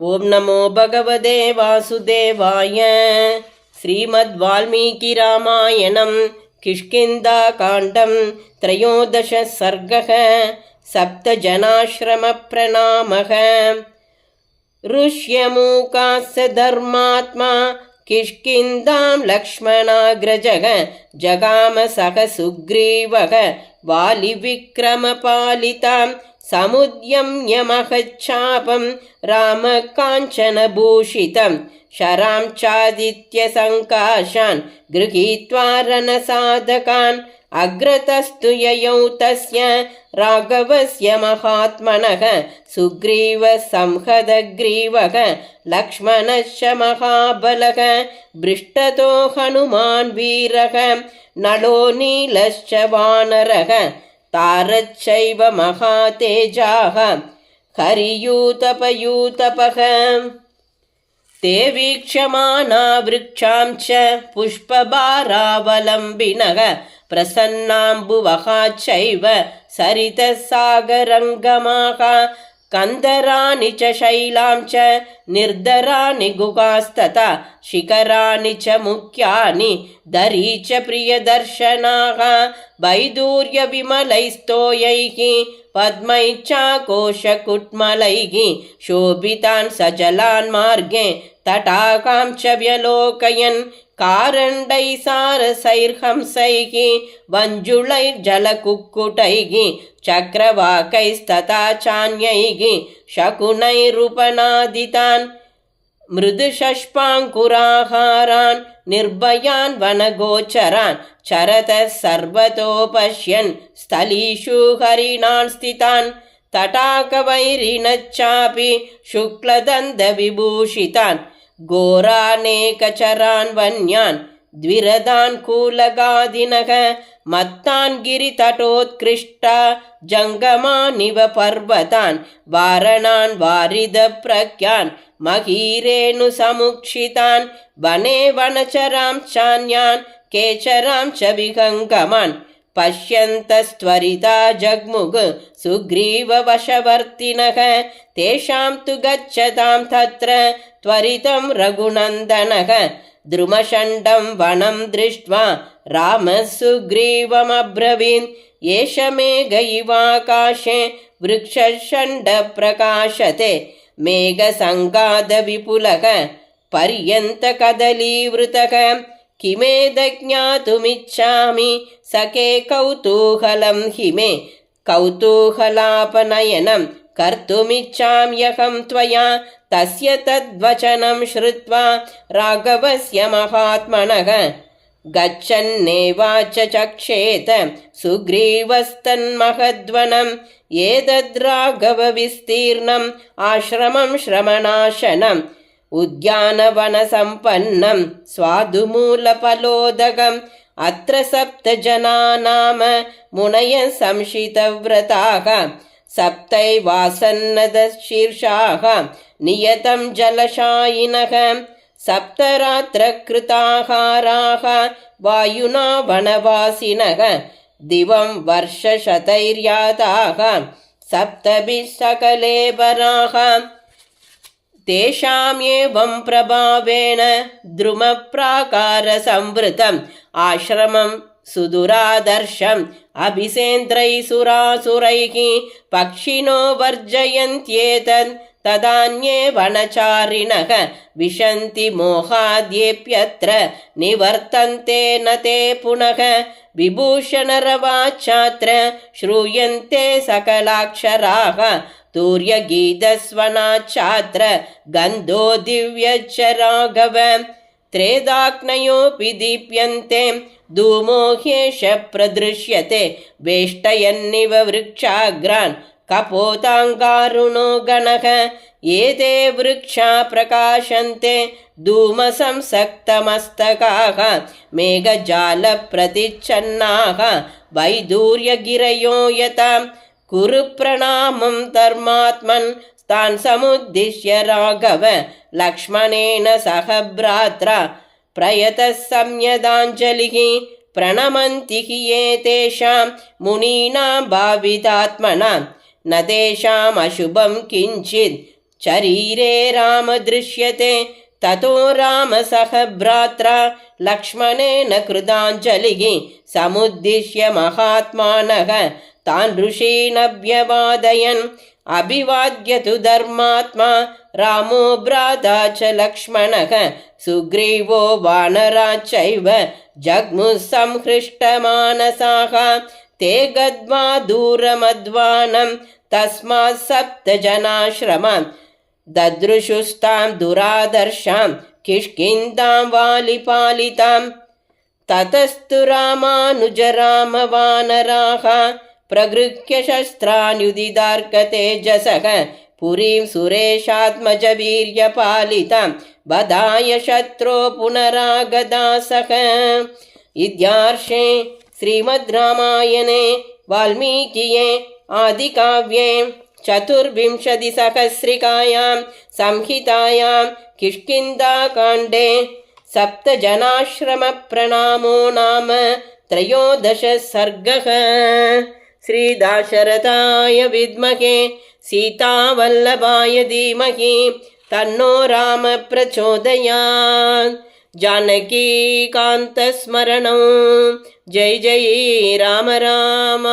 ஓம் நமோ பகவதே வாசுதேவாய. ஸ்ரீமத் வால்மீகி ராமாயணம் கிஷ்கிந்தா காண்டம் த்ரயோதಶ சர்கः சப்தஜனாஶ்ரம பிரணாமः. ऋष्यमूकास्य धर्मात्मा किष्किन्धां लक्ष्मणाग्रजः जगाम सह सुग्रीवः वालिविक्रमपालितां समुद्यम्य महच्चापं रामकाञ्चनभूषितं शरां चादित्यसङ्काशान् गृहीत्वा रणसाधकान् अग्रतस्तु ययौ तस्य राघवस्य महात्मनः सुग्रीवसंहतग्रीवः लक्ष्मणश्च महाबलः पृष्ठतो हनुमान् वीरः नलो नीलश्च वानरः तारश्चैव महातेजाः हरियूतपयूतपः. ते वीक्षमाणा वृक्षां च पुष्पभारावलम्बिनः प्रसन्नाम्बुवः चैव सरितसागरङ्गमाः कन्दराणि च शैलां च निर्धराणि गुहास्तथा शिखराणि च मुख्यानि दरी च प्रियदर्शनाः वैदूर्यविमलैस्तोयैः पद्मैः चाकोशकुट्मलैः शोभितान् सजलान् मार्गे तटाकां च व्यलोकयन् कारण्डैः सारसैर्हंसैः वञ्जुलैर्जलकुक्कुटैः चक्रवाकैस्तथा चान्यैः शकुनैरुपनादितान् मृदुषष्पाङ्कुराहारान् निर्भयान् वनगोचरान् चरतः सर्वतो पश्यन् स्थलीषु हरिणान् स्थितान् तटाकवैरिणश्चापि शुक्लदन्तविभूषितान् घोरानेकचरान् वन्यान् द्विरदान् कूलगादिनः मत्तान् गिरितटोत्कृष्टा जङ्गमानिव पर्वतान् वारणान् वारिदप्रज्ञान् महीरेणुसमुक्षितान् वने वनचरां चान्यान् केचरां च विहङ्गमान् पश्यन्तस्त्वरिता जग्मुः सुग्रीववशवर्तिनः तेषां तु गच्छतां तत्र त्वरितं रघुनन्दनः. द्रुमषण्डं वनं दृष्ट्वा रामः सुग्रीवमब्रवीन् एष मेघ इवाकाशे वृक्षषण्डप्रकाशते मेघसङ्गादविपुलः पर्यन्तकदलीवृतः किमेदज्ञातुमिच्छामि सखे कौतूहलं हि मे कौतूहलापनयनं कर्तुमिच्छाम्यहं त्वया. तस्य तद्वचनं श्रुत्वा राघवस्य महात्मनः गच्छन्नेवाच चक्षेत सुग्रीवस्तन्महद्वनं एतद्राघवविस्तीर्णम् आश्रमं श्रमणाशनम् उद्यानवनसम्पन्नं स्वादुमूलफलोदकम् अत्र सप्तजना नाम मुनयः संशितव्रताः सप्तैवासन्नदशीर्षाः नियतं जलशायिनः सप्तरात्रकृताहाराः वायुना वनवासिनः दिवं वर्षशतैर्याताः सप्तभिः सकलेबराः. तेषाम्येवं प्रभावेण द्रुमप्राकारसंवृतम् आश्रमं सुदुरादर्शम् अभिसेन्द्रैः सुरासुरैः पक्षिणो वर्जयन्त्येतत् तदान्ये वनचारिणः विशन्ति मोहाद्येऽप्यत्र निवर्तन्ते न ते पुनः. विभूषणरवाचात्र श्रूयन्ते सकलाक्षराः तूर्यगीतस्वनाचात्र गन्धो दिव्यश्च राघव. त्रेदाग्नयोऽपि दीप्यन्ते धूमो ह्येष प्रदृश्यते वेष्टयन्निव वृक्षाग्रान् कपोताङ्गारुणो गणः. एते वृक्षा प्रकाशन्ते धूमसंसक्तमस्तकाः मेघजालप्रतिच्छन्नाः वैदूर्यगिरयो यथा. कुरु प्रणामं धर्मात्मन् तान् समुद्दिश्य राघव लक्ष्मणेन सह भ्रात्रा प्रयतः सम्यदाञ्जलिः. प्रणमन्ति हि एतेषां मुनीनां भावितात्मनां न तेषाम् अशुभं किञ्चित् शरीरे राम दृश्यते ततो राम सह भ्रात्रा लक्ष्मणेन कृताञ्जलिः समुद्दिश्य महात्मानः तान् ऋषीनभ्यवादयन् अभिवाद्य तु धर्मात्मा रामो भ्राता च लक्ष्मणः सुग्रीवो वानराश्चैव जग्मुः संहृष्टमानसाः ते गत्वा दूरमध्वानं तस्मात् सप्तजनाश्रमान् ददृशुस्तां दुरादर्शां किष्किन्धां वालिपालितां ततस्तु रामानुजरामवानराः प्रगृह्य शस्त्रान्युदिदार्कतेजसः पुरीं सुरेशात्मजवीर्यपालितां बधाय शत्रो पुनरागदासः। इत्यार्षे श्रीमद् रामायणे वाल्मीकिये आदिकाव्ये चतुर्विंशतिसहस्रिकायां संहितायां किष्किन्धाकाण्डे सप्तजनाश्रमप्रणामो नाम त्रयोदशः सर्गः। श्रीदाशरथाय विद्महे सीतावल्लभाय धीमहि तन्नो राम प्रचोदयात्। जानकीकान्तस्मरणं जय जय राम राम।